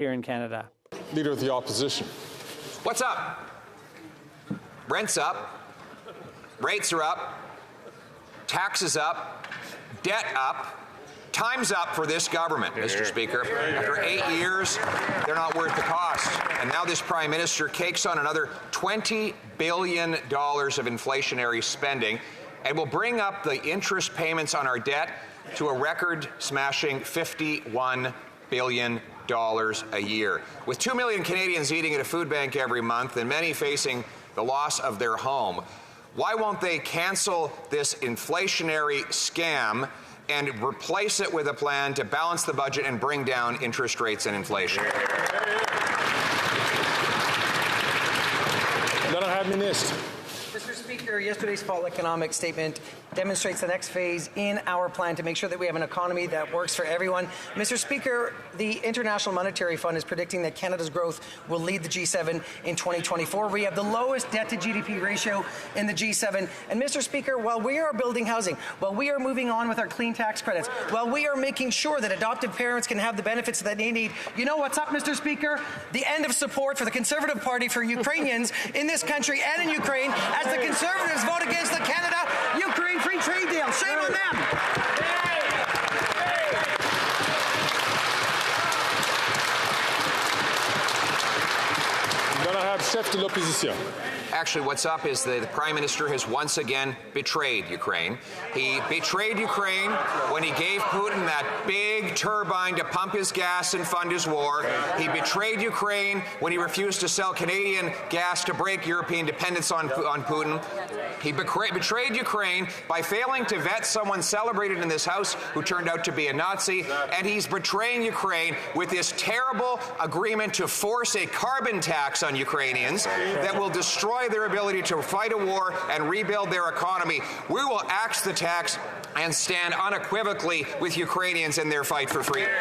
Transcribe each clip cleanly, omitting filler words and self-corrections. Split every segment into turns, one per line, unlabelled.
here in Canada.
Leader of the Opposition.
What's up? Rent's up, rates are up, taxes up, debt up. Time's up for this government, Mr. Speaker. After 8 years, they're not worth the cost. And now this Prime Minister cakes on another $20 billion of inflationary spending and will bring up the interest payments on our debt to a record-smashing $51 billion a year. With 2 million Canadians eating at a food bank every month and many facing the loss of their home, why won't they cancel this inflationary scam and replace it with a plan to balance the budget and bring down interest rates and inflation?
Mr. Speaker, yesterday's fall economic statement demonstrates the next phase in our plan to make sure that we have an economy that works for everyone. Mr. Speaker, the International Monetary Fund is predicting that Canada's growth will lead the G7 in 2024. We have the lowest debt-to-GDP ratio in the G7. And, Mr. Speaker, while we are building housing, while we are moving on with our clean tax credits, while we are making sure that adoptive parents can have the benefits that they need, you know what's up, Mr. Speaker? The end of support for the Conservative Party for Ukrainians in this country and in Ukraine as the Conservatives vote against the Canada-Ukraine free trade deal. Shame on them.
Chef de l'opposition.
Actually, what's up is the Prime Minister has once again betrayed Ukraine. He betrayed Ukraine when he gave Putin that big turbine to pump his gas and fund his war. He betrayed Ukraine when he refused to sell Canadian gas to break European dependence on Putin. He betrayed Ukraine by failing to vet someone celebrated in this House who turned out to be a Nazi. And he's betraying Ukraine with this terrible agreement to force a carbon tax on Ukrainians that will destroy their ability to fight a war and rebuild their economy. We will axe the tax and stand unequivocally with Ukrainians in their fight for freedom.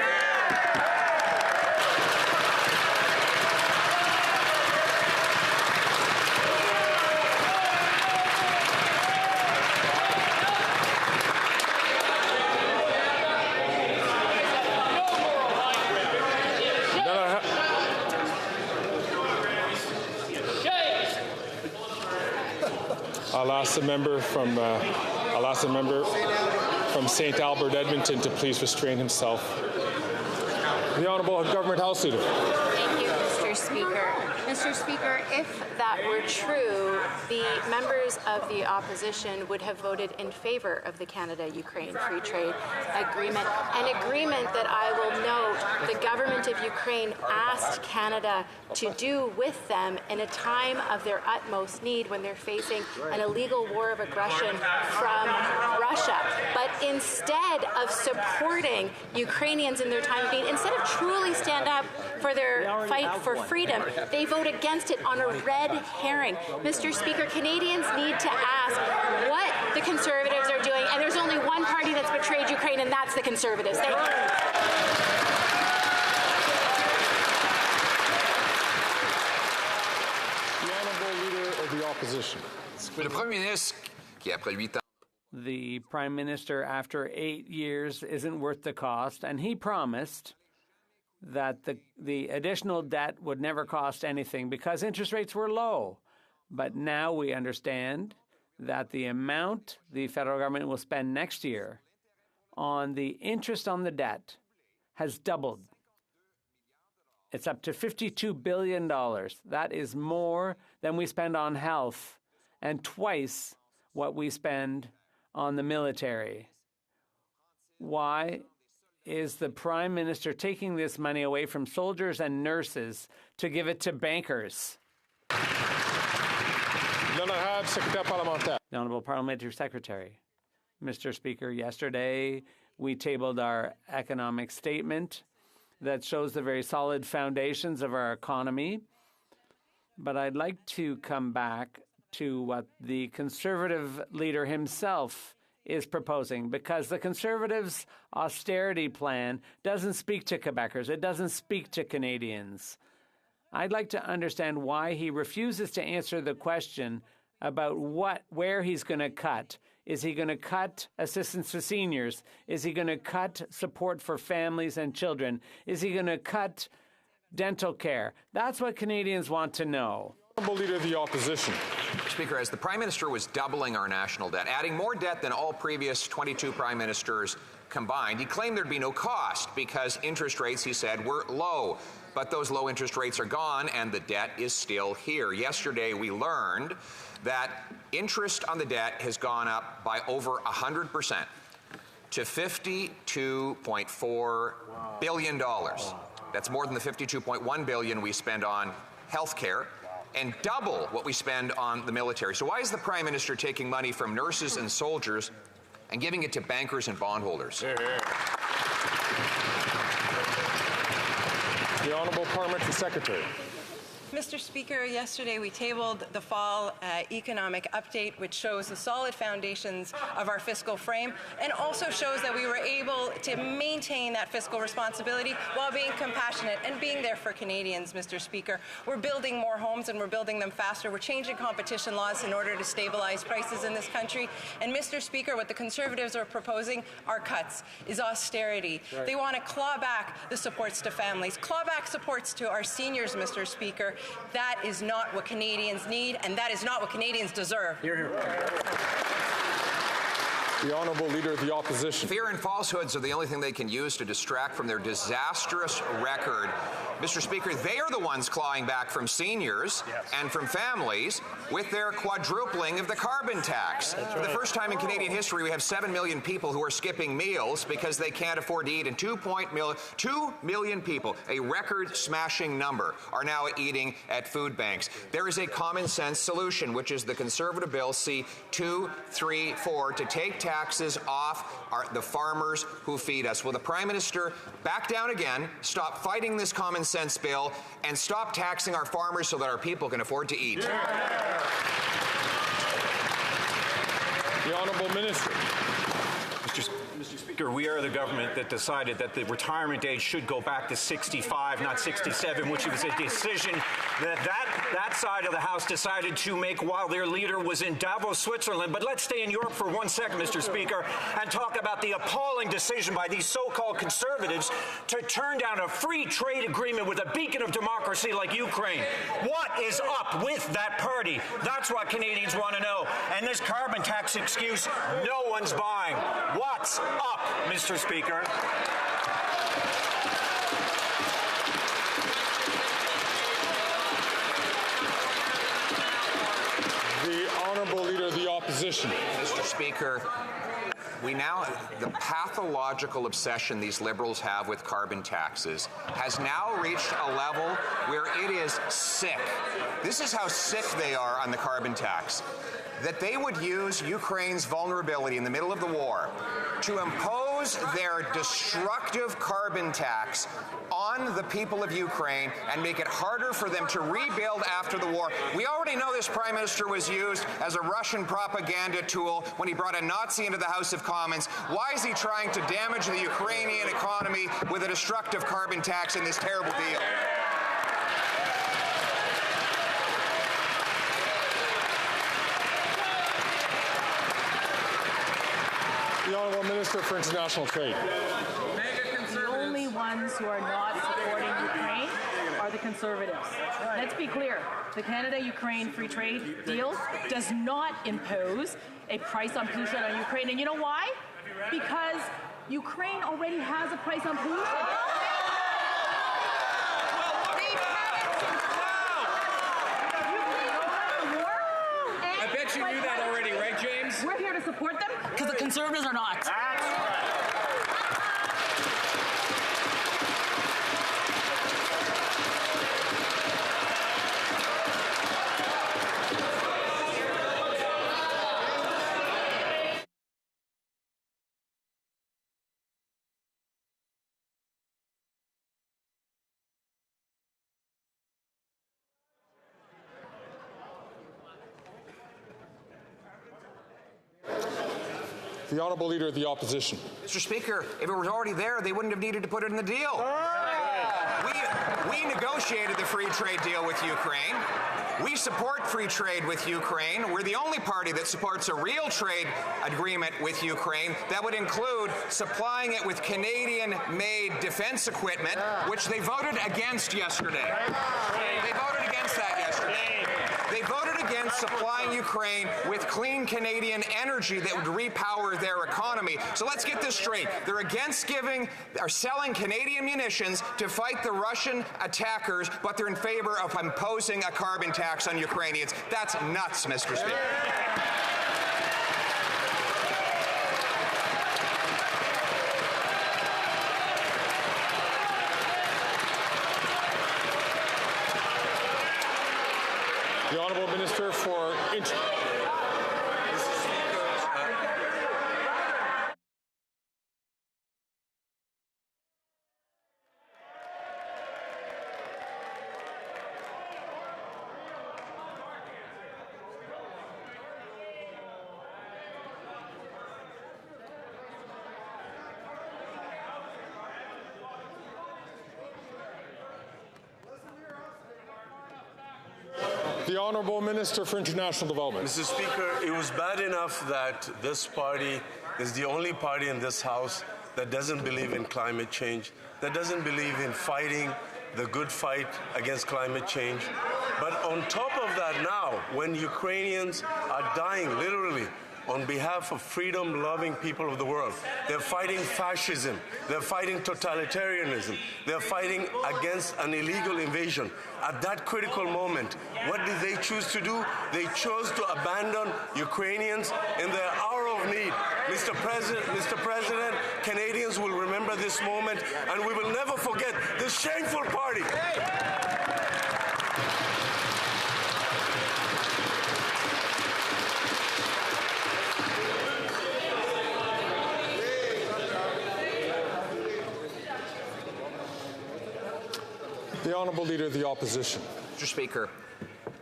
I'll ask the member from St. Albert, Edmonton, to please restrain himself. The Honourable Government House Leader.
Thank you, Mr. Speaker. Mr. Speaker, if that were true, the members of the opposition would have voted in favor of the Canada-Ukraine Free Trade Agreement, an agreement that I will note the government of Ukraine asked Canada to do with them in a time of their utmost need when they're facing an illegal war of aggression from Russia. But instead of supporting Ukrainians in their time of need, instead of truly stand up for their fight for freedom, they vote against it on a red herring. Mr. Speaker, Canadians need to ask what the Conservatives are doing, and there's only one party that's betrayed Ukraine, and that's the Conservatives. Thank you.
The Honourable Leader of the Opposition.
Le Premier ministre, qui après 8 ans.
The Prime Minister, after 8 years, isn't worth the cost, and he promised that the additional debt would never cost anything because interest rates were low. But now we understand that the amount the federal government will spend next year on the interest on the debt has doubled. It's up to $52 billion. That is more than we spend on health and twice what we spend on the military. Why is the Prime Minister taking this money away from soldiers and nurses to give it to bankers?
The
Honourable Parliamentary Secretary. Mr. Speaker, yesterday we tabled our economic statement that shows the very solid foundations of our economy. But I'd like to come back to what the Conservative leader himself is proposing, because the Conservatives' austerity plan doesn't speak to Quebecers. It doesn't speak to Canadians. I'd like to understand why he refuses to answer the question about where he's going to cut. Is he going to cut assistance to seniors? Is he going to cut support for families and children? Is he going to cut dental care. That's what Canadians want to know.
Honourable Leader of the Opposition.
Speaker, as the Prime Minister was doubling our national debt, adding more debt than all previous 22 Prime Ministers combined, he claimed there'd be no cost because interest rates, he said, were low. But those low interest rates are gone and the debt is still here. Yesterday, we learned that interest on the debt has gone up by over 100% to $52.4 billion. That's more than the $52.1 billion we spend on health care and double what we spend on the military. So why is the Prime Minister taking money from nurses and soldiers and giving it to bankers and bondholders?
The Honourable Parliamentary Secretary.
Mr. Speaker, yesterday we tabled the fall economic update, which shows the solid foundations of our fiscal frame and also shows that we were able to maintain that fiscal responsibility while being compassionate and being there for Canadians, Mr. Speaker. We're building more homes and we're building them faster. We're changing competition laws in order to stabilize prices in this country. And, Mr. Speaker, what the Conservatives are proposing are cuts, is austerity. Right. They want to claw back the supports to families, claw back supports to our seniors, Mr. Speaker. That is not what Canadians need, and that is not what Canadians deserve. Hear, hear.
The Honourable Leader of the Opposition.
Fear and falsehoods are the only thing they can use to distract from their disastrous record. Mr. Speaker, they are the ones clawing back from seniors and from families with their quadrupling of the carbon tax. For the first time in Canadian history, we have 7 million people who are skipping meals because they can't afford to eat, and 2 million people, a record-smashing number, are now eating at food banks. There is a common-sense solution, which is the Conservative Bill C-234 to take taxes off the farmers who feed us. Will the Prime Minister back down again, stop fighting this common sense bill, and stop taxing our farmers so that our people can afford to eat?
The Honourable Minister.
Mr. Speaker, we are the government that decided that the retirement age should go back to 65, not 67, which was a decision that side of the House decided to make while their leader was in Davos, Switzerland. But let's stay in Europe for 1 second, Mr. Speaker, and talk about the appalling decision by these so-called conservatives to turn down a free trade agreement with a beacon of democracy like Ukraine. What is up with that party? That's what Canadians want to know. And this carbon tax excuse, no one's buying. What's up, Mr. Speaker?
The Honourable Leader of the Opposition.
Mr. Speaker, the pathological obsession these Liberals have with carbon taxes has now reached a level where it is sick. This is how sick they are on the carbon tax, that they would use Ukraine's vulnerability in the middle of the war to impose their destructive carbon tax on the people of Ukraine and make it harder for them to rebuild after the war. We already know this Prime Minister was used as a Russian propaganda tool when he brought a Nazi into the House of Commons. Why is he trying to damage the Ukrainian economy with a destructive carbon tax in this terrible deal?
The Honourable Minister for International Trade.
The only ones who are not supporting Ukraine are the Conservatives. Let's be clear. The Canada-Ukraine free trade deal does not impose a price on pollution on Ukraine. And you know why? Because Ukraine already has a price on pollution.
I bet you knew that already, right, James?
We're here to support them because the Conservatives are not.
The Honourable Leader of the Opposition.
Mr. Speaker, if it was already there, they wouldn't have needed to put it in the deal. We negotiated the free trade deal with Ukraine. We support free trade with Ukraine. We're the only party that supports a real trade agreement with Ukraine that would include supplying it with Canadian-made defense equipment, which they voted against yesterday. They voted against that yesterday. They voted against supplying Ukraine with clean Canadian energy that would repower their economy. So let's get this straight. They're against selling Canadian munitions to fight the Russian attackers, but they're in favor of imposing a carbon tax on Ukrainians. That's nuts, Mr. Speaker.
The Honourable Minister for The Honourable Minister for International Development.
Mr. Speaker, it was bad enough that this party is the only party in this House that doesn't believe in climate change, that doesn't believe in fighting the good fight against climate change. But on top of that now, when Ukrainians are dying literally on behalf of freedom-loving people of the world, they're fighting fascism, they're fighting totalitarianism, they're fighting against an illegal invasion. At that critical moment, what did they choose to do? They chose to abandon Ukrainians in their hour of need. Mr. President, Canadians will remember this moment, and we will never forget this shameful party.
The Honourable Leader of the Opposition.
Mr. Speaker,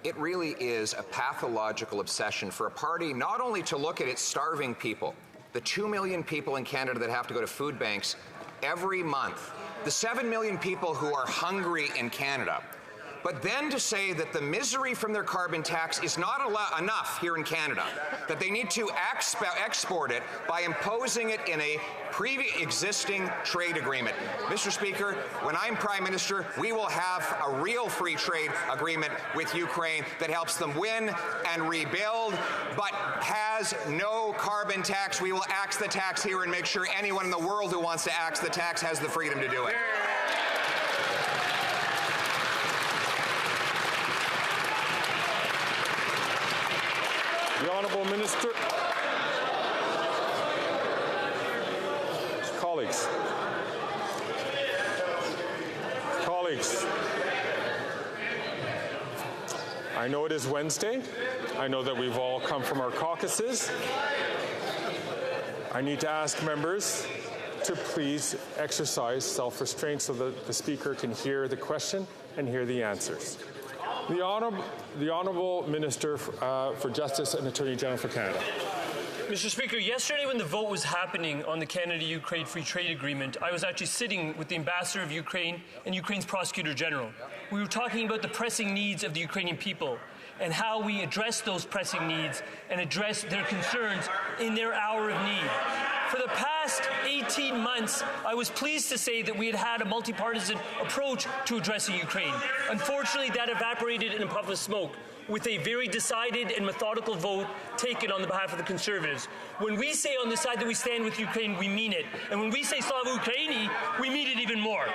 it really is a pathological obsession for a party not only to look at its starving people, the 2 million people in Canada that have to go to food banks every month, the 7 million people who are hungry in Canada, but then to say that the misery from their carbon tax is not enough here in Canada, that they need to export it by imposing it in a pre-existing trade agreement. Mr. Speaker, when I'm Prime Minister, we will have a real free trade agreement with Ukraine that helps them win and rebuild, but has no carbon tax. We will axe the tax here and make sure anyone in the world who wants to axe the tax has the freedom to do it.
The Honourable Minister. Colleagues. I know it is Wednesday. I know that we've all come from our caucuses. I need to ask members to please exercise self-restraint so that the Speaker can hear the question and hear the answers. The Honourable Minister for Justice and Attorney General for Canada.
Mr. Speaker, yesterday when the vote was happening on the Canada-Ukraine Free Trade Agreement, I was actually sitting with the Ambassador of Ukraine and Ukraine's Prosecutor General. We were talking about the pressing needs of the Ukrainian people and how we address those pressing needs and address their concerns in their hour of need. For the past 18 months, I was pleased to say that we had a multi-partisan approach to addressing Ukraine. Unfortunately, that evaporated in a puff of smoke with a very decided and methodical vote taken on the behalf of the Conservatives. When we say on the side that we stand with Ukraine, we mean it. And when we say Slava Ukraini, we mean it even more.